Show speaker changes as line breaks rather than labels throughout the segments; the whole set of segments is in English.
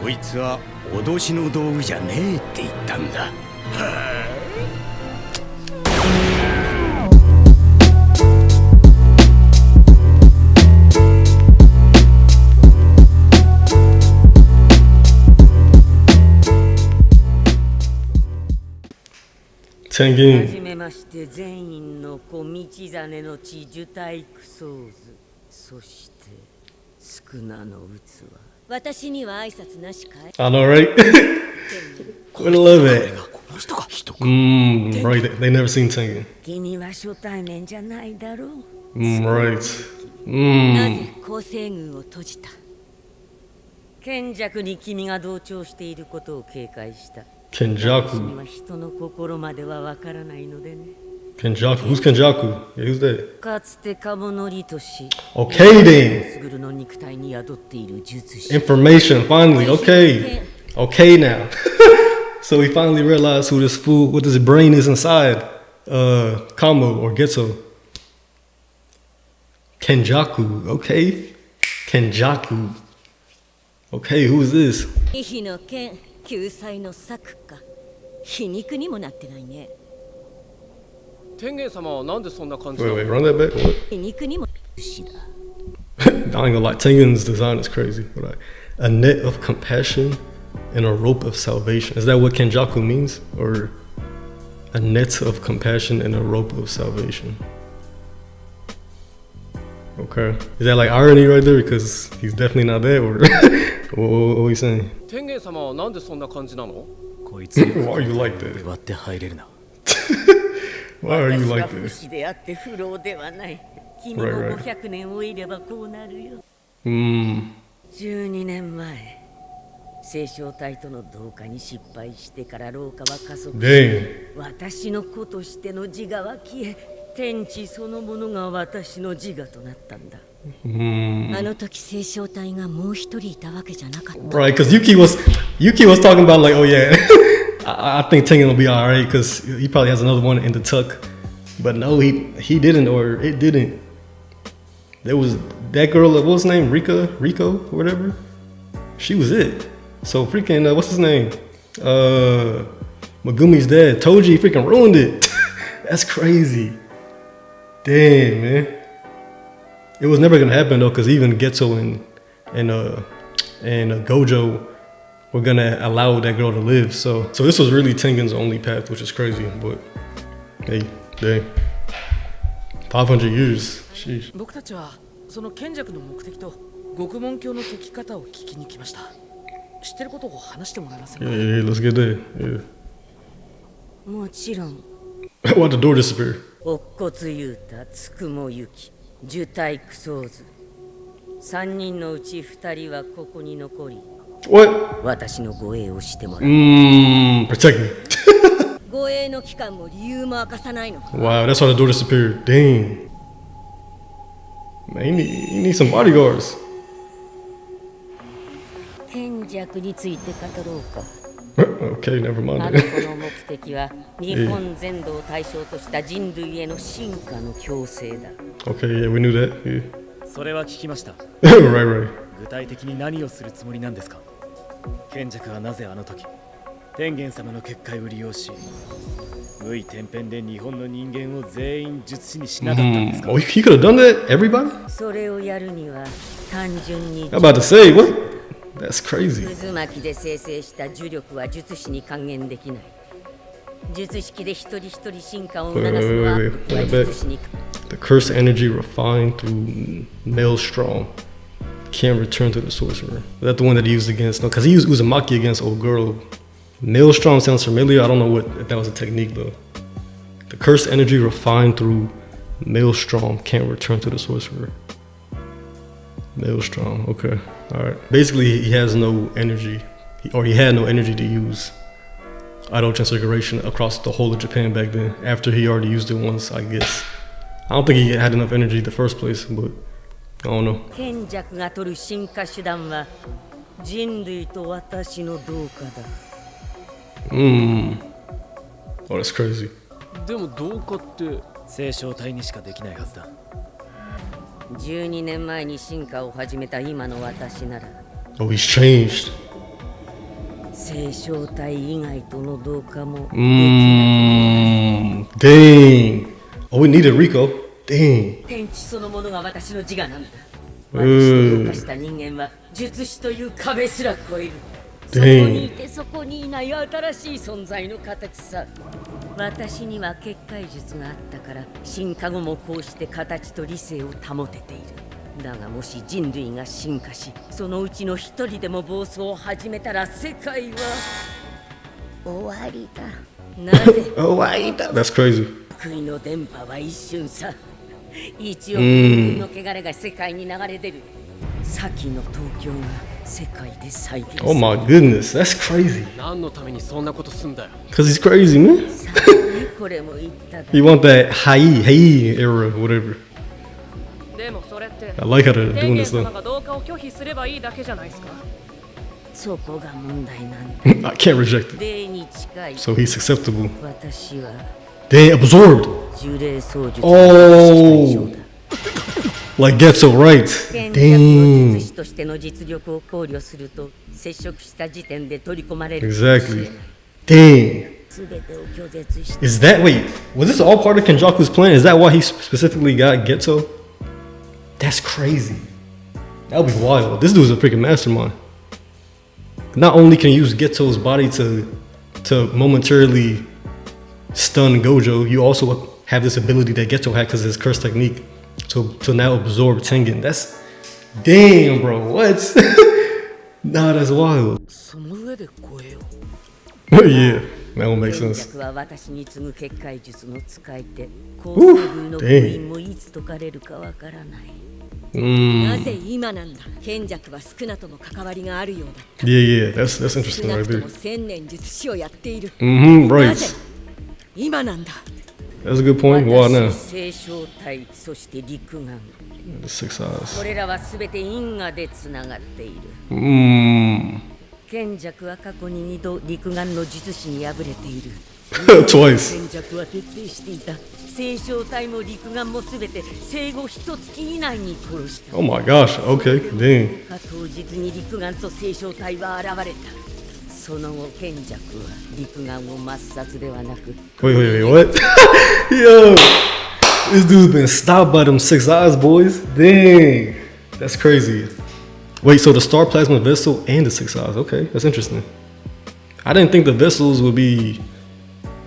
そいつは脅しの道具じゃねえって言ったんだ。
はじ
めまして全員の小道真の地樹体クソーズ、そして宿儺の器。私には挨拶なしかい？
I know, right? I love it. Right. They never seen Tengen.
君は初対面じゃないだろう。
Right.
なぜ構成軍を閉じた？賢弱に君が同調していることを警戒した。
Kenjaku.
君は人の心まではわからないのでね。
Kenjaku. Who's Kenjaku? Yeah, who's that?
かつて鴨の利とし。
Okay then.
スグルの肉体に宿っている術師。
Information finally. Okay. Okay now. So we finally realized who this fool, what this brain is inside. Kamo or Getso. Kenjaku. Okay. Kenjaku. Okay, who is this?
日の剣、救済の策か。皮肉にもなってないね。
天元様はなんでそんな感じ
Wait, run that back. What?
皮肉にもしだ。
I ain't gonna lie, Tengen's design is crazy. But a net of compassion and a rope of salvation. Is that what Kenjaku means? Or a net of compassion and a rope of salvation? Okay. Is that like irony right there? Because he's definitely not that? Or what are you saying?
天元様はなんでそんな感じなの？
こいつ
Why are you like that?
割って入れるな。
Why are you like
私は不
that?
死であって不老ではない。君も
Right, right.
500年をいればこうなるよ。
Mm.
12年前、星漿体との同化に失敗してから老化は加速し、
Dang.
私の子としての自我は消え、天地そのものが私の自我となったんだ。あの時星漿体がもう一人いたわけじゃなかった。
Right, because Yuki was talking about like, oh yeah, I think Tengen will be alright because he probably has another one in the tuck. But no, he didn't, or it didn't. There was that girl, what was her name? Rico, or whatever. She was it. So freaking, what's his name? Megumi's dad, Toji, freaking ruined it. That's crazy. Damn, man. It was never gonna happen though, because even Getso and Gojo were gonna allow that girl to live. So this was really Tengen's only path, which is crazy. But hey, dang, 500 years. Sheesh.
僕たちはその賢弱の目的と獄門教の解き方を聞きに来ました。知ってることを話してもらえませんか？
Yeah, let's get there. Yeah.
もちろん。
Why'd the door disappear?
乙骨雄太、つくもゆき、樹体クソーズ。3人のうち2人はここに残り、
What?
私の護衛をしてもらう。
Protect me.
護衛の期間も理由も明かさないのか。
Wow, that's why the door disappeared. Dang. Man, you need some bodyguards.
賢弱について語ろうか。
Okay, never
あ
mind.
の子の目的は日本全土を対象とした人類への進化の強制だ。
Okay, yeah, we knew that. Yeah.
それは聞きました。
right.
具体的に何をするつもりなんですか？賢弱はなぜあの時天元様の結界を利用し、無意天変で日本の人間を全員術師にしなかったんですか？
Oh, he could have done that? Everybody?
それをやるには単純に
I'm about to say, what? That's crazy.
渦巻きで生成した呪力は術師に還元できない。術式で一人一人進化を促すのは
Wait,
術師に
The cursed energy refined through Maelstrom can't return to the sorcerer. Is that the one that he used against? No, because he used Uzumaki against old girl. Maelstrom sounds familiar. I don't know if that was a technique though. The cursed energy refined through Maelstrom can't return to the sorcerer. Maelstrom, okay. Alright. Basically, he has no energy, or he had no energy to use Idol Transfiguration across the whole of Japan back then, after he already used it once, I guess. I don't think he had enough energy in the first place, but I don't know.
賢弱が取る進化手段は人類と私の同化だ。
Oh, that's crazy.
でも同化って星漿体にしかできないはずだ。
12年前に進化を始めた今の私なら
Oh, he's changed.
聖書体以外との同化も
Dang. Oh, we needed Rico. Dang.
天地そのものが私の自我なんだ。私と同化した人間は術師という壁すら超える。そこにいてそこにいない新しい存在の形さ。私には結界術があったから進化後もこうして形と理性を保てている。だがもし人類が進化し、そのうちの一人でも暴走を始めたら世界は終わりだ。なぜ
終わりだ。That's crazy.
救いの電波は一瞬さ。1億人の汚れが世界に流れ出る。先の東京が世界で再現する。
Oh my goodness, that's crazy.
何のためにそんなことすんだよ。
Cause he's crazy, man.
これも言っただ。
You want that Hai era, whatever.
でもそれって
I like how they're
天
doing
元
this
様
though.
が同化を拒否すればいいだけじゃないですか。
そこが問題なんだ。
I can't reject it.
霊に近い。
So he's acceptable.
私は
They absorbed.
呪霊操術
Oh. Like Getso, right?
賢者
Dang.
の術師としての実力を考慮すると接触した時点で取り込まれる。
Exactly. Dang.
全てを拒絶して
Is that wait? Was this all part of Kenjaku's plan? Is that why he specifically got Getso? That's crazy. That would be wild. This dude's a freaking mastermind. Not only can you use Getso's body to momentarily stun Gojo, you also have this ability that Getso had because of his curse technique to now absorb Tengen. That's damn, bro. What? Nah, that's wild.
その上で超えよ
Yeah, that won't make
賢
sense.
者は私に次ぐ結界術の使い手。高層宮の封印もいつ解かれるかわからない。
なぜ今なんだ。賢者は少なとも関わりがあるようだ。
Yeah, that's
少
interesting
な
right
くと
there.
も1000年術師をやっている。
Right.
なぜ今なんだ。
That's a good point. Why now?
私、聖書体、そして陸眼。
The six eyes.
これらはすべて因果でつながっている。賢者は過去に2度陸眼の術師に敗れている。
Twice.
賢者は徹底していた。聖書体も陸眼もすべて生後1月以内に殺した。
Oh my gosh. Okay. Dang.
当日に陸眼と聖書体は現れた。その後賢者は陸眼を抹殺ではなく。
Wait. What? Yo. This dude's been stopped by them six eyes, boys. Dang. That's crazy. Wait, so the star plasma vessel and the six eyes. Okay. That's interesting. I didn't think the vessels would be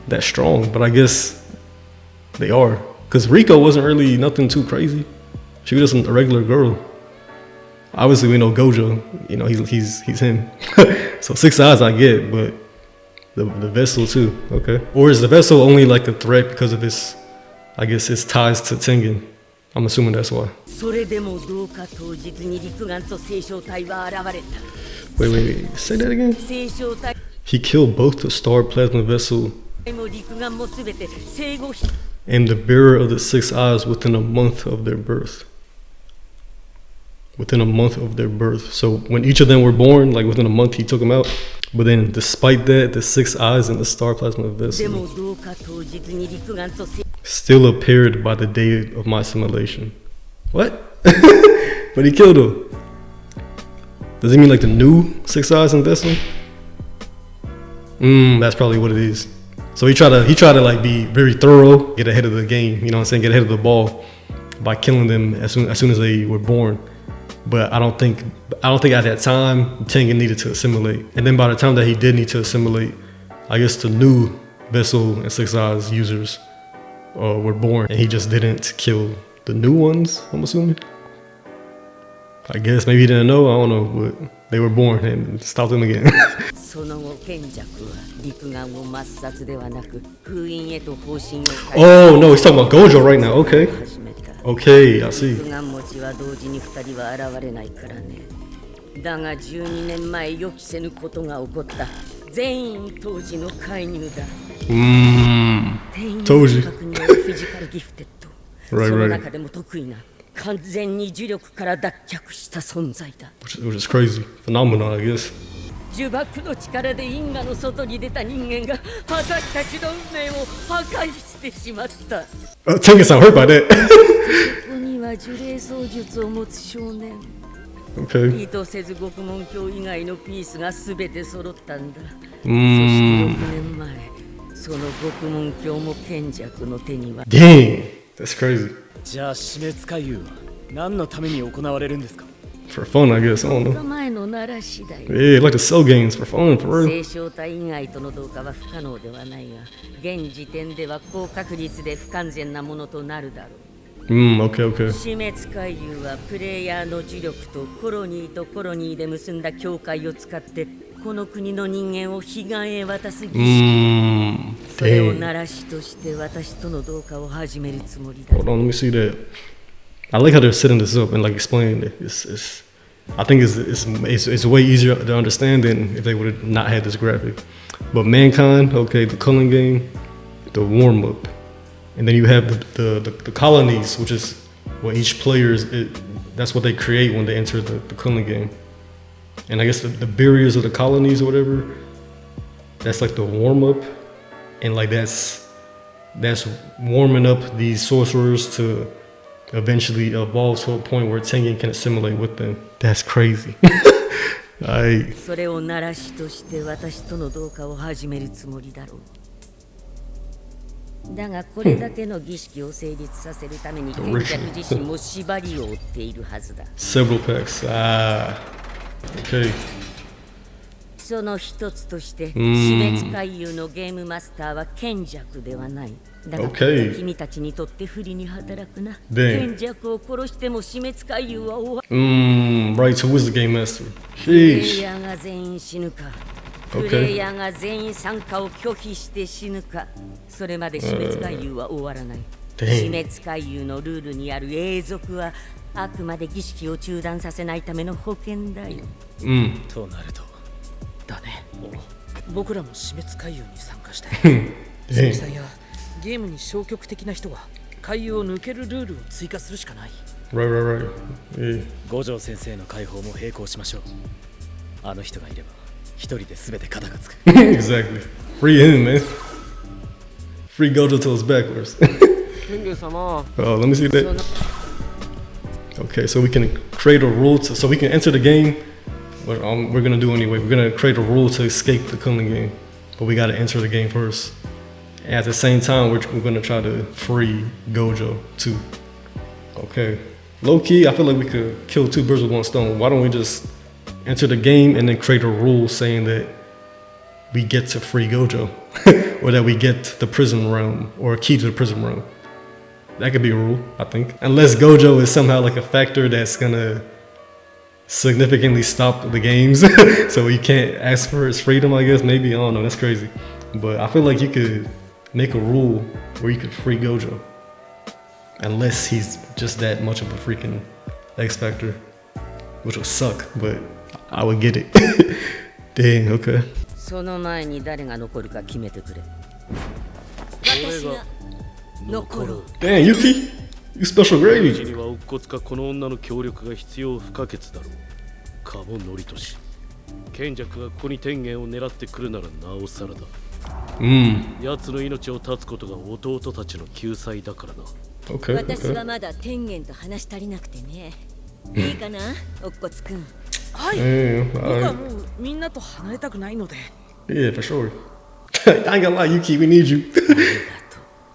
that strong, but I guess they are. Because Rico wasn't really nothing too crazy. She was just a regular girl. Obviously, we know Gojo. You know, he's him. So six eyes I get, but the vessel too. Okay. Or is the vessel only like a threat because of his, I guess, his ties to Tengen? I'm assuming that's why.
それでもどうか当日に陸眼と聖書体は現れた。
Wait. Say that again.
聖書体
He killed both the star plasma vessel
も陸眼もすべて生後
and the bearer of the six eyes within a month of their birth. Within a month of their birth. So when each of them were born, like within a month, he took them out. But then, despite that, the six eyes and the star plasma
で
vessel
もどうか当日に陸眼と聖
still appeared by the day of my assimilation. What? But he killed him. Does he mean like the new six eyes and vessel? That's probably what it is. So he tried to like be very thorough, get ahead of the game. You know what I'm saying? Get ahead of the ball by killing them as soon as they were born. But I don't think at that time Tengen needed to assimilate. And then by the time that he did need to assimilate, I guess the new vessel and six eyes users were born, and he just didn't kill the new ones. I'm assuming. I guess maybe he didn't know. I don't know, but they were born and stopped them again.
その後賢者は陸眼を抹殺ではなく封印へと方針を変え
Oh no, he's talking about Gojo right now. Okay,
始めた。
okay, I see.
陸眼持ちは同時に2人は現れないからね。だが12年前予期せぬことが起こった。全員当時の介入だ。店員の
Told you.
確認はフィジカルギフテッド。
Right,
その
right.
中でも得意な完全に呪力から脱却した存在だ。
Which is crazy, phenomenal, I guess.
呪縛の力で因果の外に出た人間が私たちの運命を破壊してしまった。
Tengen sound hurt by that.
ここには呪霊操術を持つ少年。
Okay.
意図せず獄門鏡以外のピースが全て揃ったんだ。そして6
Mmm.
年前、その獄門鏡も賢弱の手には。
Dang. That's crazy.
じゃあ死滅回遊は何のために行われるんですか？
For fun, I guess. I don't
3
know.
日前の奈良次第。
Yeah, like to sell games for fun, for real.
聖正体以外との同化は不可能ではないが、現時点では高確率で不完全なものとなるだろう。
Okay, okay.
死滅回遊はプレイヤーの呪力とコロニーで結んだ境界を使ってこの国の人間を彼岸へ渡す儀式。それを
Dang.
鳴らしとして私との同化を始めるつもりだ。
Hold on, let me see that. I like how they're setting this up and like explaining it. I think it's way easier to understand than if they would have not had this graphic. But mankind, okay, the culling game, the warm up, and then you have the colonies, which is what each player that's what they create when they enter the culling game. And I guess the barriers of the colonies or whatever, that's like the warm up, and like that's warming up these sorcerers to eventually evolve to a point where Tengen can assimilate with them. That's crazy.
それを鳴らしとして私との同化を始めるつもりだろう。だがこれだけの儀式を成立させるために賢弱自身も縛りを負っているはずだ。
Several packs. Okay.
その一つとして死滅回遊のゲームマスターは賢弱ではない。だが、君たちにとって不利に働くな。賢弱を殺しても死滅回遊は終わる。
Right, so who is the game master?
プレイ
Sheesh.
ヤーが全員死ぬか、プレイヤーが全員参加を拒否して死ぬか、それまで死滅回遊は終わらない。死滅回遊のルールにある永続はあくまで儀式を中断させないための保険だよ。
となると
だね。僕らも死滅回遊に参加したい。鈴木さんやゲームに消極的な人は回遊を抜けるルールを追加するしかない。
Right. Yeah.
五条先生の解放も並行しましょう。あの人がいれば一人で全て肩がつく。
Exactly. Free him, man. Free Gojo till it's backwards.
天元様
Let me see that. Okay, so we can create a rule so we can enter the game. What we're gonna do anyway. We're gonna create a rule to escape the Culling game, but we gotta enter the game first. And at the same time, we're gonna try to free Gojo too. Okay. Low key, I feel like we could kill 2 birds with 1 stone. Why don't we just enter the game and then create a rule saying that we get to free Gojo, or that we get the prison realm or a key to the prison realm? That could be a rule, I think. Unless Gojo is somehow like a factor that's gonna significantly stop the games, so you can't ask for his freedom, I guess. Maybe, I don't know, that's crazy. But I feel like you could make a rule where you could free Gojo. Unless he's just that much of a freaking X factor, which would suck, but I would get it. Dang, okay.
その前に誰が残るか決めてくれ。
私が残る。
Dang, Yuki, you special
うち
grade.
には乙骨かこの女の協力が必要不可欠だろう。カモノリトシ。賢弱がここに天元を狙ってくるならなおさらだ。奴の命を絶つことが弟たちの救済だからな。
Okay,
私
okay.
はまだ天元と話し足りなくてね。いいかな、おっこつくん。
はい。
Damn,
僕は
alright.
もうみんなと離れたくないので。
Yeah, for sure. I ain't gonna lie, Yuki, we need you.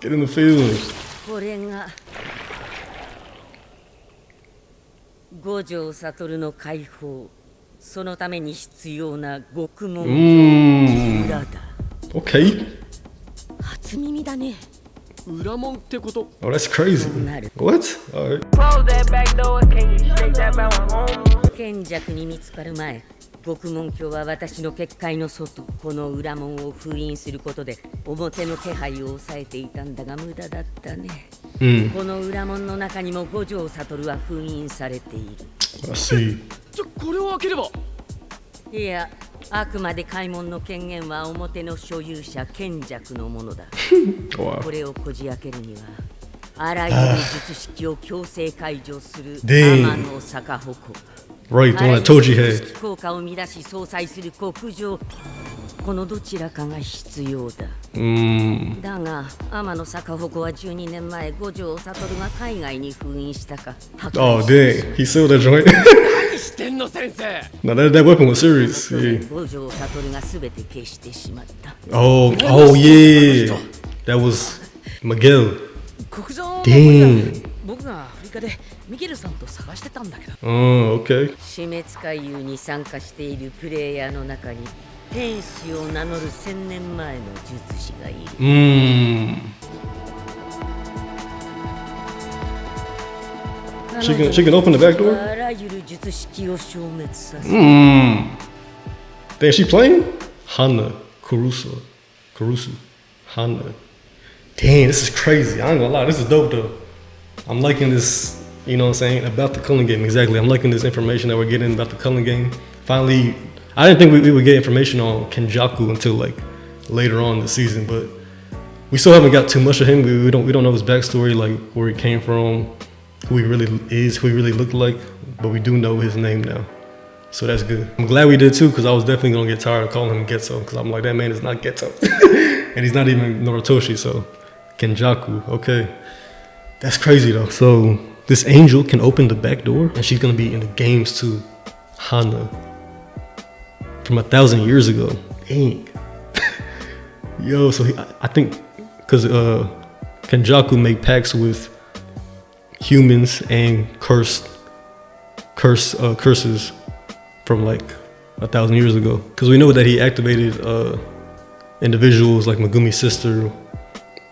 Get in the field.
これが五条悟の解放、そのために必要な獄門の裏だ。
Okay.
初耳だね。
裏門ってこと？
Oh, that's crazy. What? Alright.
賢弱に見つかる前、獄門鏡は私の結界の外、この裏門を封印することで表の気配を抑えていたんだが無駄だったね。この裏門の中にも五条悟は封印されている。
I see.
じゃこれを開ければ。
いや、あくまで開門の権限は表の所有者賢弱のものだ。
Wow.
これをこじ開けるには、あらゆる術式を強制解除する天の逆鉾。
Right, the one that told you had.
効果を乱し相殺する国上、このどちらかが必要だ。だが、天の逆鉾は12年前、五条悟が海外に封印したか。
Oh, dang. He sealed that joint.
天の先生
No, that weapon was serious.
去
Yeah.
年五条悟が全て消してしまった
Oh, yeah. That was Miguel.
国上の森だ
Dang.
僕がアフリカでミゲルさんと探してたんだけど
Oh, okay.
死滅回遊に参加しているプレイヤーの中に天使を名乗る1000年前の術師がいる
She can open the back door?
あらゆる術式を消滅させ
Damn, she playing? Hana Kurusu. Hana. Damn, this is crazy. I ain't gonna lie, this is dope though. I'm liking this, you know what I'm saying, about the Culling Game. Exactly. I'm liking this information that we're getting about the Culling Game. Finally, I didn't think we would get information on Kenjaku until like later on in the season, but we still haven't got too much of him. We don't know his backstory, like where he came from, who he really is, who he really looked like, but we do know his name now. So that's good. I'm glad we did too, because I was definitely gonna get tired of calling him Getso, because I'm like, that man is not Getso. And he's not even Noritoshi, so Kenjaku, okay. That's crazy though. So this angel can open the back door, and she's gonna be in the games too. Hana. From 1,000 years ago. Dang. Yo, so I think, because Kenjaku make pacts with humans and curses from like 1,000 years ago. Because we know that he activated individuals like Megumi's sister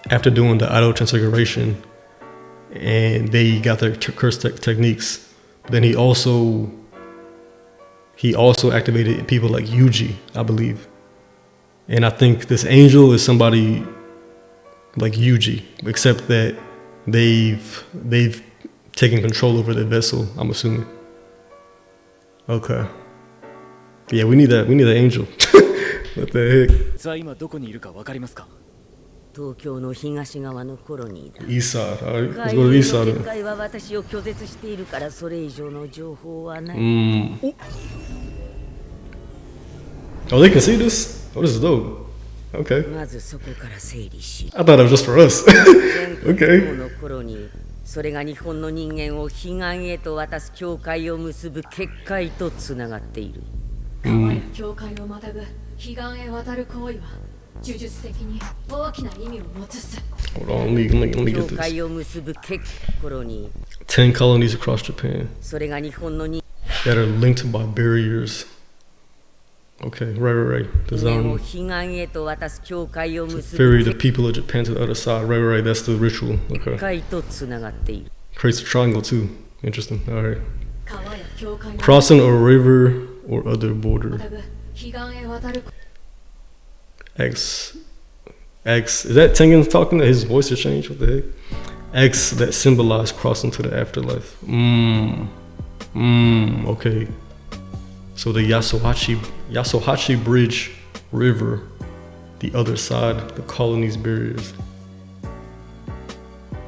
after doing the idol transfiguration, and they got their curse techniques. Then he also activated people like Yuji, I believe. And I think this angel is somebody like Yuji, except that they've taken control over the vessel, I'm assuming. Okay. Yeah, we need that angel. What the heck?
実は今どこにいるかわかりますか？
東京の東側のコロニーだ
East side. Alright, let's
海
go to
流
the east
の
side.
結界は私を拒絶しているからそれ以上の情報はない、
Oh, they can see this? Oh, this is dope. Okay.
まずそこから整理し
I thought it was just for us.
全国
Okay.
のコロニーそれが日本の人間を彼岸へと渡す境界を結ぶ結界とつながっている
川や境界をまたぐ彼岸へ渡る行為は呪術的に大きな意味を持つっす。
Hold on, let me
境
get this.
界を結ぶコロニー
10 colonies across Japan
それが日本の人
that are linked by barriers. Okay, right. The
間を
zone.
彼岸へと渡す境界を結
Ferry
ぶ
the people of Japan to the other side. Right. That's the ritual.
結
Okay.
界とつながっている
Creates a triangle too. Interesting. Alright.
川や境界を
Crossing a river or other
ま
border.
たぐ彼岸へ渡る
X. Is that Tengen talking? That his voice has changed? What the heck? X that symbolize crossing to the afterlife. Okay. So the Yasuhachi Bridge River, the other side, the colony's barriers.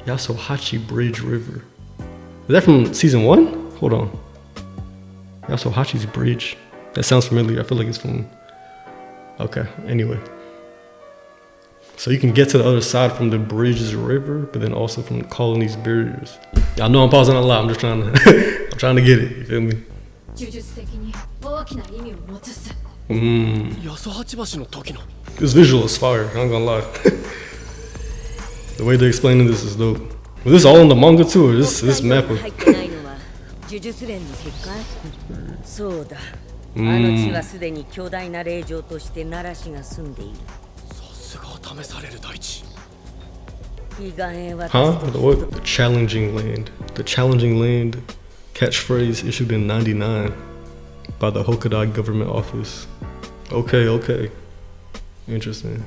Yasuhachi Bridge River. Is that from season 1? Hold on. Yasuhachi's Bridge. That sounds familiar. I feel like it's from... Okay, anyway. So you can get to the other side from the bridge's river, but then also from the colony's barriers. I know I'm pausing a lot. I'm just trying to, I'm trying to get it. You feel me?
呪術的に大きな意味を持つっす。
八十八橋の時の
This visual is fire. I'm not gonna lie. The way they're explaining this is dope. Was this all in the manga too, or this
北海道
map?
に入ってないのは呪術連の結界そうだあの地はすでに巨大な霊場として奈良市が住んでいる
さすが試される大地
彼岸へ渡
Huh?
す
The
と
what? The challenging land. The challenging land catchphrase issued in '99 by the Hokudai government office. Okay. Interesting.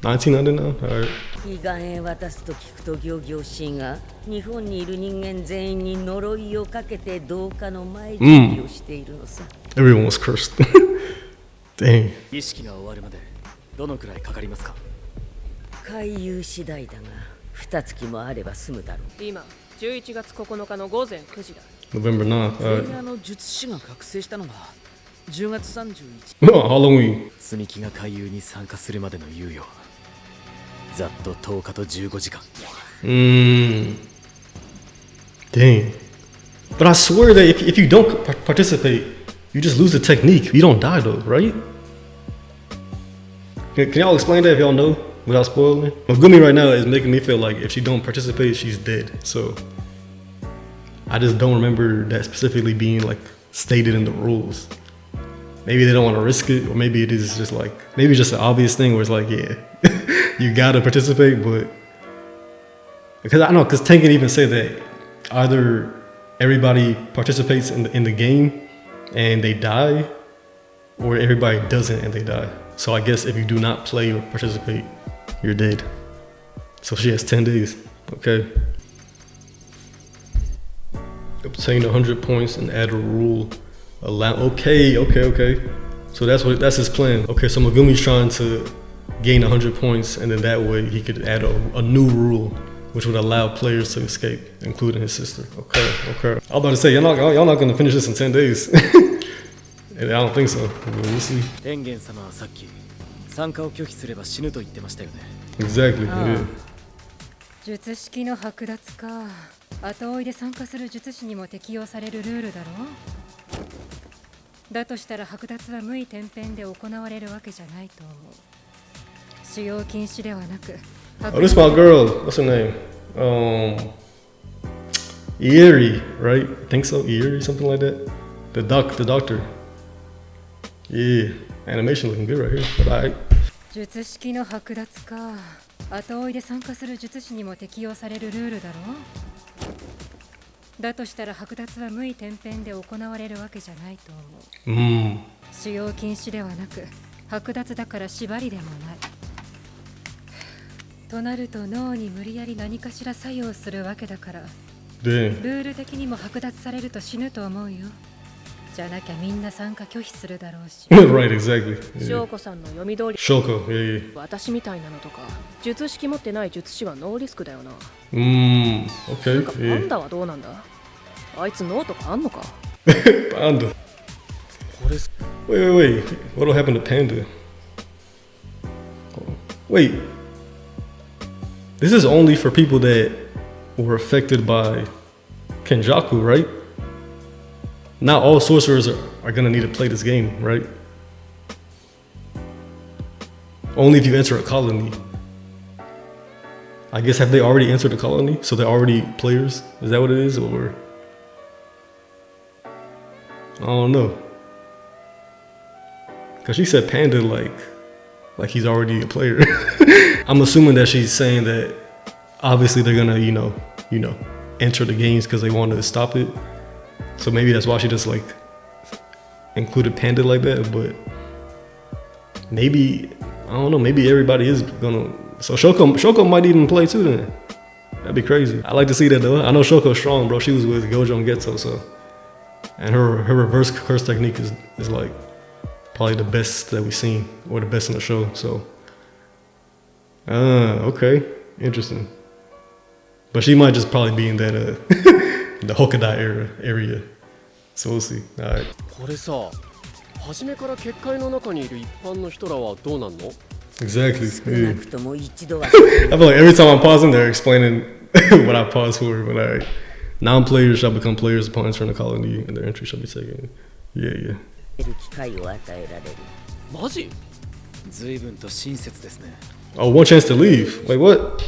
1999? Alright.
彼岸へ渡すと聞くと行々しいが日本にいる人間全員に呪いをかけて同化の前準備をしているのさ、
Everyone was cursed. Dang.
儀式が終わるまでどのくらいかかりますか？
回遊次第だが2月もあれば済むだろう
今11月9日の午前9時だ
November 9th.
プレイ
Alright.
ヤーの術師が覚醒したのが10月31日
Halloween.
積み木が回遊に参加するまでの猶予はざっと10日と15時間。
Dang. But I swear that if you don't participate, you just lose the technique. You don't die though, right? Can y'all explain that if y'all know without spoiling? Megumi right now is making me feel like if she don't participate, she's dead. So I just don't remember that specifically being like stated in the rules. Maybe they don't want to risk it, or maybe it is just like, maybe it's just an obvious thing where it's like, yeah, you gotta participate, but because I know, because Tengen even say that either everybody participates in the game and they die, or everybody doesn't and they die. So I guess if you do not play or participate, you're dead. So she has 10 days. Okay. Obtain 100 points and add a rule. Okay. So that's his plan. Okay, so Megumi's trying to gain 100 points, and then that way he could add a new rule, which would allow players to escape, including his sister. Okay. I was about to say, y'all not gonna finish this in 10 days. And I don't think so. We'll see.
天元様はさっき参加を拒否すれば死ぬと言ってましたよね。
Exactly. Yeah.
術式の剥奪か。後追いで参加する術師にも適用されるルールだろう。だとしたら剥奪は無意転変で行われるわけじゃないと思う。使用禁止ではなく。
Oh, this is my girl. What's her name? Ieri, right? I think so. Ieri, something like that. The doctor. Yeah, animation looking good right here. But alright.
術式の剥奪か。後追いで参加する術師にも適用されるルールだろう。だとしたら剥奪は無意転変で行われるわけじゃないと思う。使用禁止ではなく、剥奪だから縛りでもない。となると脳に無理やり何かしら作用するわけだから、ルール的にも剥奪されると死ぬと思うよ。じゃなきゃみんな参加拒否するだろうし。
Right, exactly.
翔子さんの読み通り。
Shoko, yeah.
私みたいなのとか、術式持ってない術師はノーリスクだよな。
Okay.
なんかパンダはどうなんだ？あいつ脳とかあんのか？
Panda. Wait. What'll happen to Panda? Wait. This is only for people that were affected by Kenjaku, right? Not all sorcerers are gonna need to play this game, right? Only if you enter a colony. I guess, have they already entered a colony? So they're already players? Is that what it is, or? I don't know. Cause she said Panda like he's already a player. I'm assuming that she's saying that obviously they're gonna, you know, enter the games because they want to stop it. So maybe that's why she just like included Panda like that. But maybe, I don't know, maybe everybody is gonna. So Shoko might even play too then. That'd be crazy. I like to see that though. I know Shoko's strong, bro. She was with Gojo and Geto, so. And her reverse curse technique is like probably the best that we've seen, or the best in the show. So, okay, interesting. But she might just probably be in that the Hokudai area. So we'll see. All right.
これさ、初めから結界の中にいる一般の人らはどうなんの？
Exactly.
少なくとも一度は。
I feel like every time I'm pausing, they're explaining what I pause for. But all right. Non-players shall become players upon entering the colony, and their entry shall be taken. Yeah.
機会を与えられる。
マジ？
随分と親切ですね。
Oh, one chance to leave. Wait, what?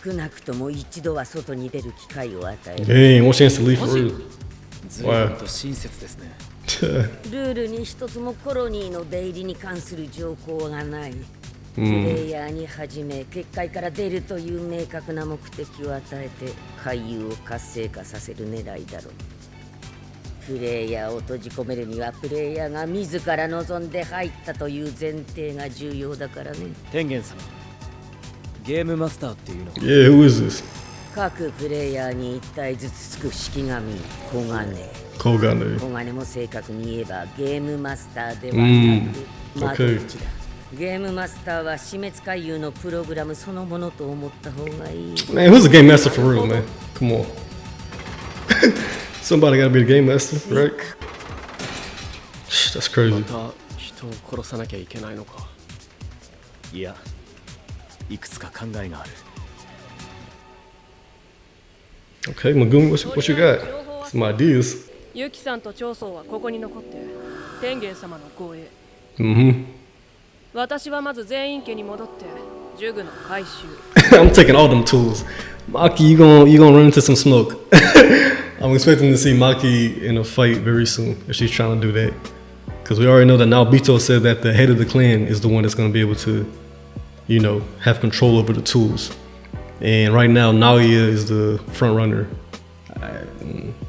少なくとも一度は外に出る機会を与える。
Dang, one chance to leave for real.
随分と親切ですね。
ルールに一つもコロニーの出入りに関する条項がない。プレイヤーに始め結界から出るという明確な目的を与えて海遊を活性化させる狙いだろう。プレイヤーを閉じ込めるにはプレイヤーが自ら望んで入ったという前提が重要だからね。
天元様、ゲームマスターっていうのは？
Yeah, who is this?
各プレイヤーに1体ずつつく式神小金。小金も正確に言えばゲームマスターではなく窓口だ。ゲームマスターは死滅回遊のプログラムそのものと思った方がいい。
Man, who's the game master for real, man? Come on. Somebody gotta be the game master, right? That's crazy.
また人を殺さなきゃいけないのか。
いや、いくつか考えがある。
Okay, Megumi, what you got? Some ideas.
ユキさんと長宗はここに残って天元様の護衛。
Mm-hmm.
私はまず全員家に戻って呪具の回収。
I'm taking all them tools. Maki, you gonna run into some smoke. I'm expecting to see Maki in a fight very soon if she's trying to do that. Because we already know that Naobito said that the head of the clan is the one that's gonna be able to, you know, have control over the tools. And right now, Naoya is the front runner.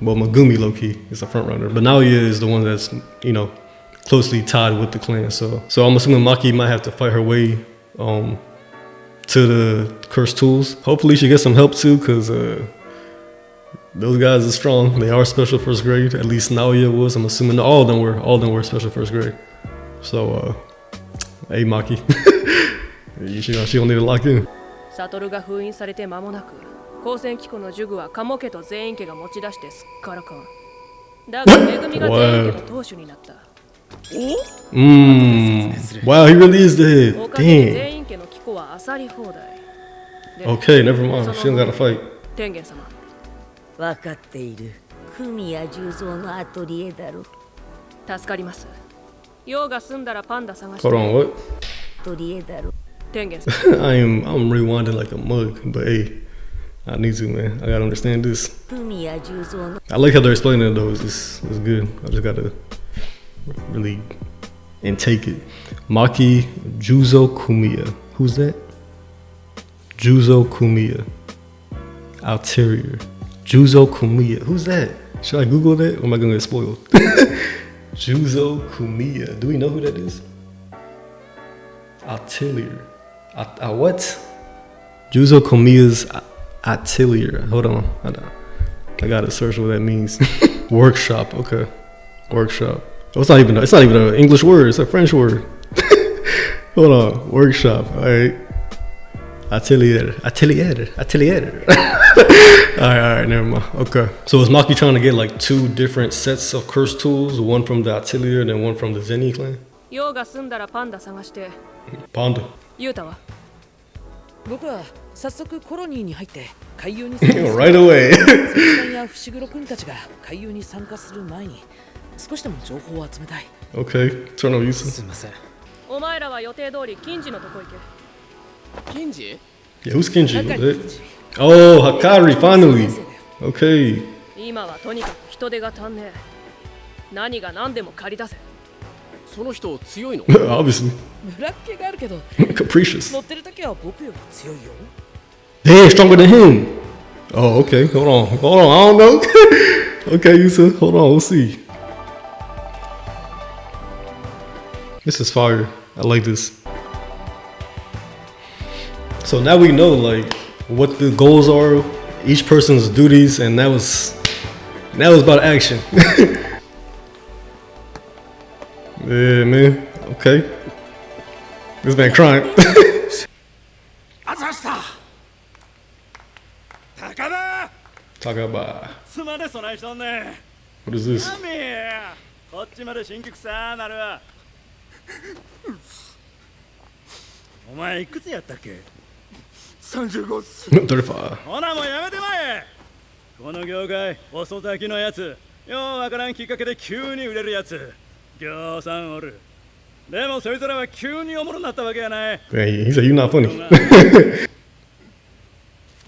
Well, Megumi low-key is the front runner, but Naoya is the one that's, you know, closely tied with the clan. So I'm assuming Maki might have to fight her way to the cursed tools. Hopefully she gets some help too, because those guys are strong. They are special first grade. At least Naoya was. I'm assuming all of them were special first grade. So hey Maki, she gonna need to lock in.
サトルが封印されて間もなく光線機構の呪具はカモ家と全員家が持ち出してすっからかん。だがめぐみが全員家の当主になった。
Wow, he really is the head.
おかげで
Damn.
全員家の機構は漁り放題。で
Okay, never mind. She don't gotta fight.
天元様。
分かっている。組谷十三のアトリエだろ。
助かります。用が済んだらパンダ探して。
Hold on, what?
アトリエだろ。
天元様。
I'm rewinding like a mug, but hey, I need to, man. I gotta understand this.
組谷十三の
I like how they're explaining it though. It's good. I just gotta really intake it. Maki Juzo Kumiya. Who's that? Juzo Kumiya. Ulterior. Juzo Kumiya. Who's that? Should I Google that or am I gonna get spoiled? Juzo Kumiya. Do we know who that is? Ulterior. What? Juzo Kumiya's Atelier. Hold on. I gotta search what that means. Workshop. Okay. Workshop. Oh, it's not even an English word. It's a French word. Hold on. Workshop. All right. Atelier. All right. Never mind. Okay. So is Maki trying to get like 2 different sets of cursed tools? One from the Atelier and then one from the Zeni clan?
用が済んだらパンダ探して。
Panda.
ユータは
僕は早速コロニーに入って海遊に
Right away.
さんや伏黒君たちが海遊に参加する前に少しでも情報を集めたい。
Okay. Turn on Yusa.
すみません。
お前らは予定通り金次のとこ行け。
金次
Yeah, who's Kenji? Oh, Hakari, finally. Okay.
今はとにかく人手が足んねえ。何が何でも借り出せ。
その人強いの？
Obviously.
村っ気があるけど
Capricious.
乗ってる時は僕より強いよ。
Damn, stronger than him. Oh, okay. Hold on. I don't know. Okay, Yusa. Hold on. We'll see. This is fire. I like this. So now we know like what the goals are, each person's duties, and that was about action. Yeah, man. Okay. This man crying. Takaba. What is this?
こっちまで新曲さなるわ。お前いくつやったっけ？35っす。
35.
ほなもうやめてまえ。この業界遅咲きのやつ、ようわからんきっかけで急に売れるやつ、ぎょうさんおる。でもそいつらは急におもろなったわけやない。
Man, he said you're not funny.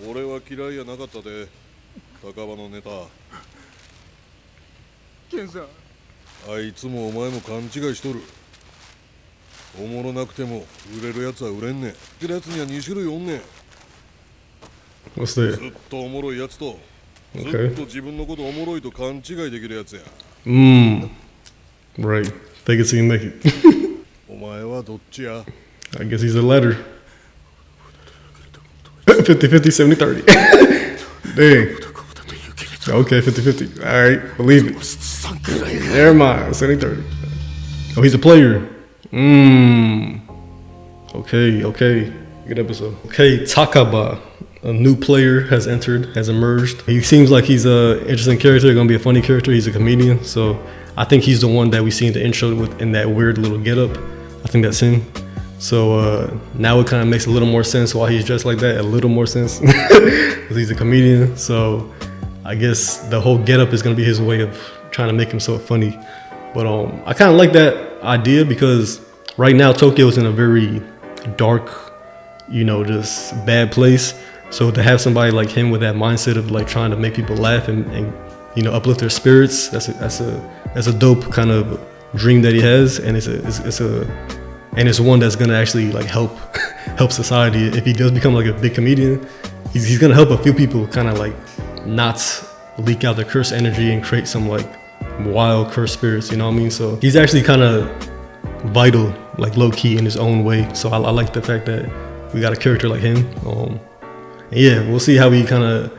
俺は嫌いやなかったで、高場のネタ。ケンさん。あいつもお前も勘違いしとる。おもろなくても売れるやつは売れんねん。ってやつには2種類おんねん。
What's that?
ずっとおもろいやつと、ずっと自分のことおもろいと勘違いできるやつや。
Right. Take it till you make it.
お前はどっちや
I guess he's a letter. 50-50, 70-30. Dang. Okay, 50-50. Alright, believe it. Never mind, 70-30. Oh, he's a player. Okay. Good episode. Okay, Takaba. A new player has entered, has emerged. He seems like he's an interesting character, gonna be a funny character. He's a comedian, so I think he's the one that we see in the intro with in that weird little getup. I think that's him. So now it kind of makes a little more sense why he's dressed like that. A little more sense because he's a comedian. So I guess the whole getup is gonna be his way of trying to make himself funny. But I kind of like that idea because right now Tokyo is in a very dark, just bad place. So to have somebody like him with that mindset of like trying to make people laugh and uplift their spirits, that's a dope kind of dream that he has, and it's one that's gonna actually like help society. If he does become like a big comedian, he's gonna help a few people kind of like not leak out their curse energy and create some like wild curse spirits, you know what I mean? So he's actually kind of vital, like low key in his own way. So I like the fact that we got a character like him. Yeah, we'll see how he kind of,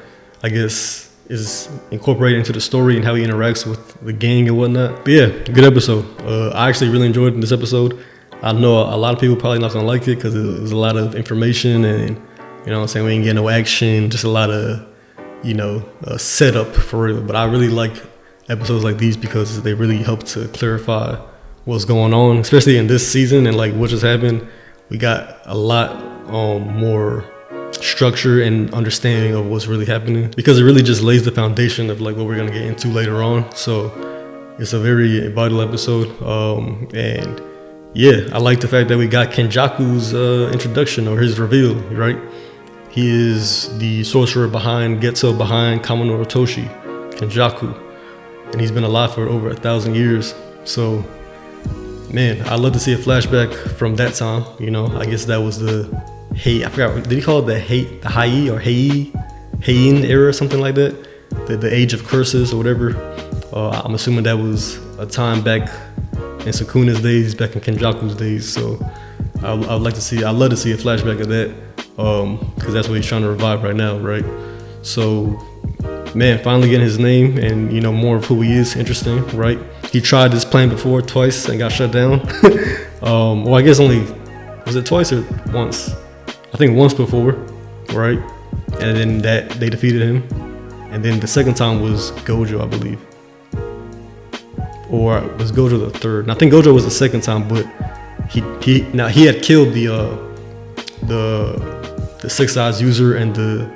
I guess, is incorporated into the story and how he interacts with the gang and whatnot. But yeah, good episode. I actually really enjoyed this episode. I know a lot of people probably not gonna like it because it was a lot of information and, you know what I'm saying, we ain't get no action, just a lot of, setup for real. But I really like episodes like these because they really help to clarify what's going on, especially in this season and like what just happened. We got a lot more structure and understanding of what's really happening because it really just lays the foundation of like what we're gonna get into later on. So it's a very vital episode. And yeah, I like the fact that we got Kenjaku's introduction or his reveal, right? He is the sorcerer behind Getzo, behind Kamonoro Toshi, Kenjaku, and he's been alive for over 1,000 years. So man, I'd love to see a flashback from that time. I guess that was the I forgot, did he call it the Hei or Heiin era or something like that? The age of curses or whatever. I'm assuming that was a time back in Sukuna's days, back in Kenjaku's days. So I'd love to see a flashback of that because that's what he's trying to revive right now, right? So man, finally getting his name and more of who he is. Interesting, right? He tried this plan before twice and got shut down. Well, I guess was it twice or once? I think once before, right? And then that they defeated him. And then the second time was Gojo, I believe. Or was Gojo the third? And I think Gojo was the second time, but he had killed the Six Eyes user and the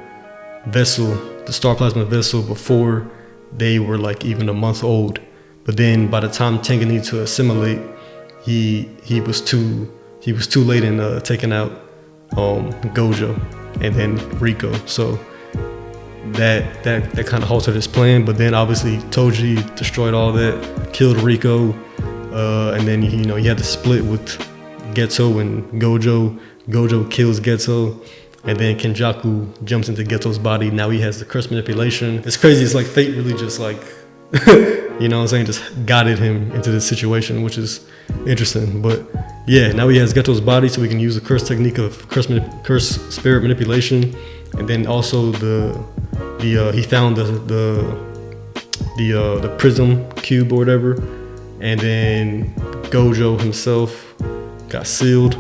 vessel, the Star Plasma vessel, before they were like even a month old. But then by the time Tengen needed to assimilate, he was too late in taking out Gojo and then Rico. So that kind of halted his plan. But then obviously Toji destroyed all that, killed Rico, and then he had to split with Getzo and Gojo. Gojo kills Getzo, and then Kenjaku jumps into Getzo's body. Now he has the curse manipulation. It's crazy. It's like fate really just like just guided him into this situation, which is interesting. But yeah, now he has Geto's body, so we can use the curse technique of curse spirit manipulation, and then also he found the prism cube or whatever, and then Gojo himself got sealed,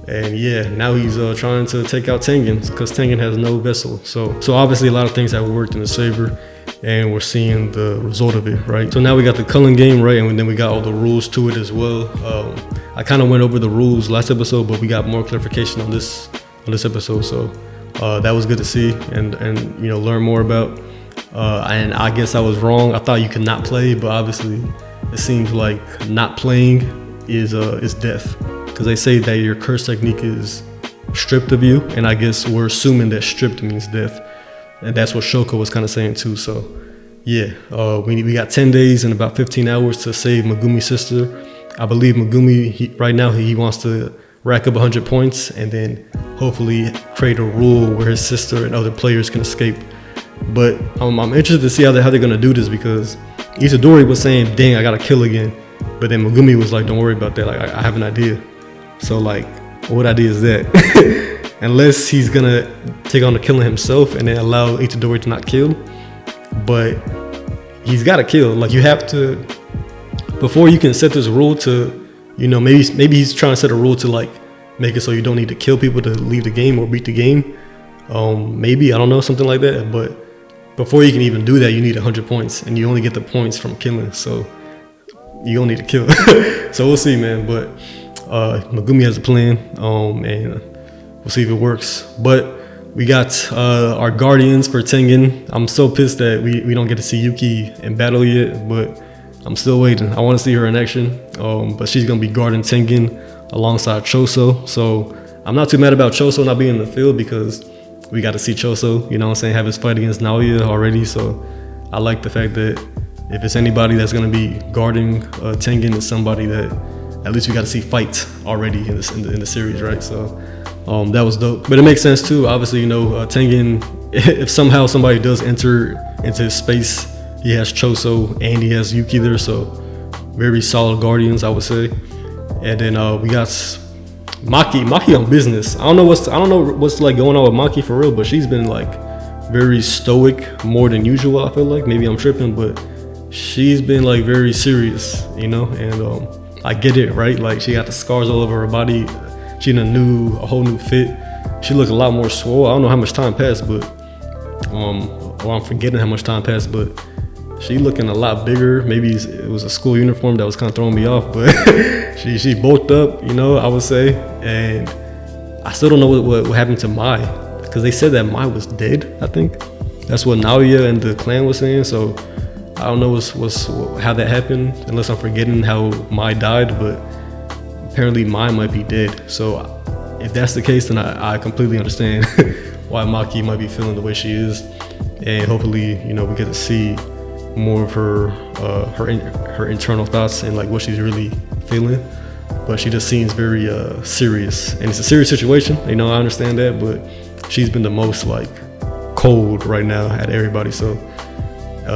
and yeah, now he's trying to take out Tengen because Tengen has no vessel. So obviously a lot of things have worked in his favor, and we're seeing the result of it, right? So now we got the Culling Game, right? And then we got all the rules to it as well. I kind of went over the rules last episode, but we got more clarification on this episode. So that was good to see and learn more about. And I guess I was wrong. I thought you could not play, but obviously it seems like not playing is death, because they say that your curse technique is stripped of you, and I guess we're assuming that stripped means death. And that's what Shoko was kind of saying too. So yeah, we got 10 days and about 15 hours to save Megumi's sister. I believe Megumi, right now he wants to rack up 100 points and then hopefully create a rule where his sister and other players can escape. But I'm interested to see how they're going to do this, because Itadori was saying, dang, I got to kill again. But then Megumi was like, don't worry about that. Like, I have an idea. So like, what idea is that? Unless he's gonna take on the killing himself and then allow Itadori to not kill. But he's gotta kill. Like, you have to, before you can set this rule to, maybe he's trying to set a rule to like make it so you don't need to kill people to leave the game or beat the game. Maybe, I don't know, something like that. But before you can even do that, you need 100 points, and you only get the points from killing. So you don't need to kill. So we'll see, man. But Megumi has a plan, and we'll see if it works. But we got our guardians for Tengen. I'm so pissed that we don't get to see Yuki in battle yet, but I'm still waiting. I want to see her in action. But she's gonna be guarding Tengen alongside Choso. So I'm not too mad about Choso not being in the field because we got to see Choso, you know what I'm saying, have his fight against Naoya already. So I like the fact that if it's anybody that's gonna be guarding Tengen, it's somebody that at least we got to see fight already in the series, right? So that was dope. But it makes sense too. Obviously, you know, Tengen, if somehow somebody does enter into his space, he has Choso and he has Yuki there, so very solid guardians, I would say. And then we got Maki on business. I don't know what's like going on with Maki for real, but she's been like very stoic more than usual. I feel like maybe I'm tripping, but she's been like very serious, you know. And I get it, right? Like she got the scars all over her body. She in a whole new fit. She looked a lot more swole. I don't know how much time passed, but or I'm forgetting how much time passed, but she looking a lot bigger. Maybe it was a school uniform that was kind of throwing me off, but she bulked up, you know, I would say. And I still don't know what happened to Mai, because they said that Mai was dead. I think that's what Naoya and the clan was saying. So I don't know how that happened, unless I'm forgetting how Mai died. But apparently Mai might be dead. So if that's the case, then I completely understand why Maki might be feeling the way she is. And hopefully, you know, we get to see more of her internal thoughts and like what she's really feeling. But she just seems very serious, and it's a serious situation, you know, I understand that, but she's been the most like cold right now at everybody. So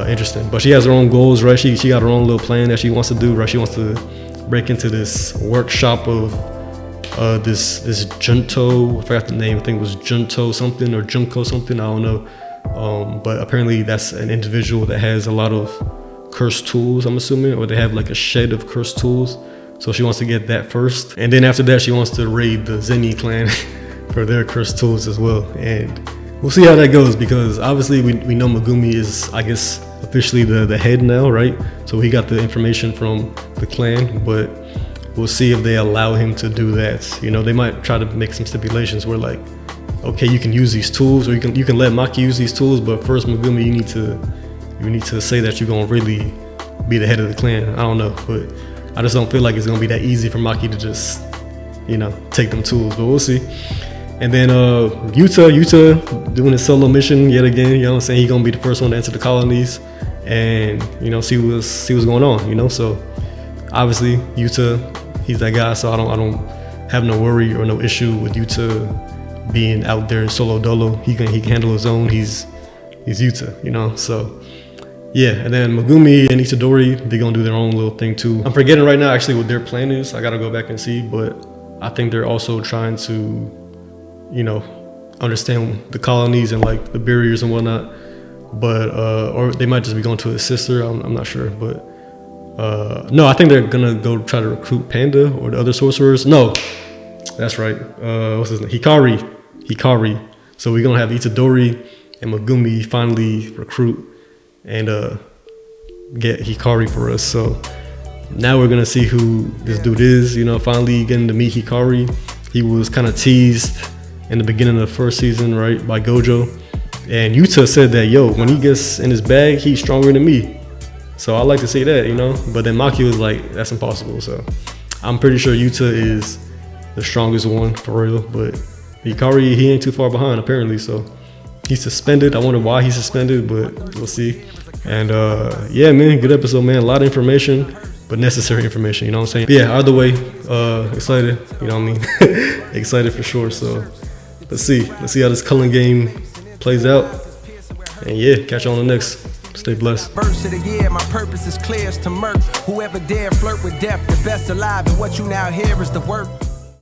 interesting. But she has her own goals, right? She got her own little plan that she wants to do, right? She wants to break into this workshop of this Junto, I forgot the name, I think it was Junto something or Junko something, I don't know. But apparently that's an individual that has a lot of cursed tools, I'm assuming, or they have like a shed of cursed tools. So she wants to get that first. And then after that, she wants to raid the Zeni clan for their cursed tools as well. And we'll see how that goes, because obviously we know Megumi is, I guess, officially the head now, right? So he got the information from the clan, but we'll see if they allow him to do that. You know, they might try to make some stipulations where like, okay, you can use these tools, or you can let Maki use these tools, but first, Megumi, you need to say that you're gonna really be the head of the clan. I don't know, but I just don't feel like it's gonna be that easy for Maki to just, you know, take them tools, but we'll see. And then Yuta doing his solo mission yet again. You know what I'm saying? He's gonna be the first one to enter the colonies, and you know, see what's going on. You know, so obviously Yuta, he's that guy. So I don't have no worry or no issue with Yuta being out there solo dolo. He can handle his own. He's Yuta, you know. So yeah, and then Megumi and Itadori, they're gonna do their own little thing too. I'm forgetting right now actually what their plan is. I gotta go back and see, but I think they're also trying to, you know, understand the colonies and like the barriers and whatnot. But or they might just be going to his sister. I'm not sure, but no, I think they're gonna go try to recruit Panda or the other sorcerers. No, that's right. What's his name? Hikari. So we're gonna have Itadori and Megumi finally recruit and get Hikari for us. So now we're gonna see who this dude is. You know, finally getting to meet Hikari. He was kind of teased in the beginning of the first season, right, by Gojo. And Yuta said that, yo, when he gets in his bag, he's stronger than me. So I like to say that, you know. But then Maki was like, that's impossible. So I'm pretty sure Yuta is the strongest one for real. But Hikari, he ain't too far behind apparently. So he's suspended. I wonder why he's suspended, but we'll see. And yeah, man, good episode, man. A lot of information, but necessary information, you know what I'm saying? But yeah, either way, excited, you know what I mean? Excited for sure. So let's see how this Culling Game plays out. And yeah, catch you on the next. Stay blessed.
Verse of the year, my purpose is clear as to murk. Whoever dare flirt with death, the best alive, and what you now hear is the work.